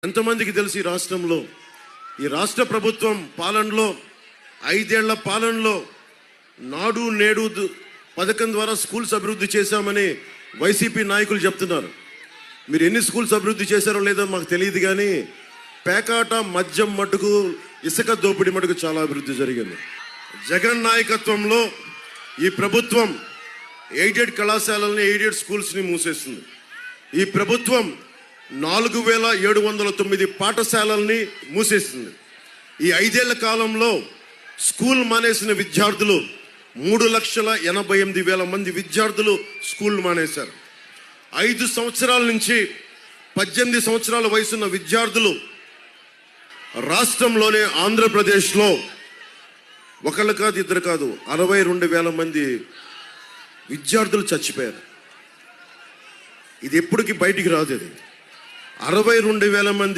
ఎంతమందికి తెలుసు ఈ రాష్ట్ర ప్రభుత్వం పాలనలో 5 ఏళ్ల పాలనలో నాడు నేడు పథకం ద్వారా స్కూల్స్ అభివృద్ధి చేశామని వైసీపీ నాయకులు చెప్తున్నారు. మీరు ఎన్ని స్కూల్స్ అభివృద్ధి చేశారో లేదో మాకు తెలియదు, కానీ పేకాట మద్యం మటుకు ఇసుక దోపిడీ మటుకు చాలా అభివృద్ధి జరిగింది. జగన్ నాయకత్వంలో ఈ ప్రభుత్వం ఎయిడెడ్ కళాశాలల్ని ఎయిడెడ్ స్కూల్స్ని మూసేస్తుంది. ఈ ప్రభుత్వం 4709 పాఠశాలల్ని మూసేస్తుంది. ఈ 5 ఏళ్ల కాలంలో స్కూల్ మానేసిన విద్యార్థులు 3,88,000 మంది విద్యార్థులు స్కూల్ మానేశారు. 5 సంవత్సరాల నుంచి 18 సంవత్సరాల వయసున్న విద్యార్థులు రాష్ట్రంలోనే ఆంధ్రప్రదేశ్లో ఒకళ్ళు కాదు ఇద్దరు కాదు 62,000 మంది విద్యార్థులు చచ్చిపోయారు. ఇది ఎప్పటికీ బయటికి రాదు. ఇది 62,000 మంది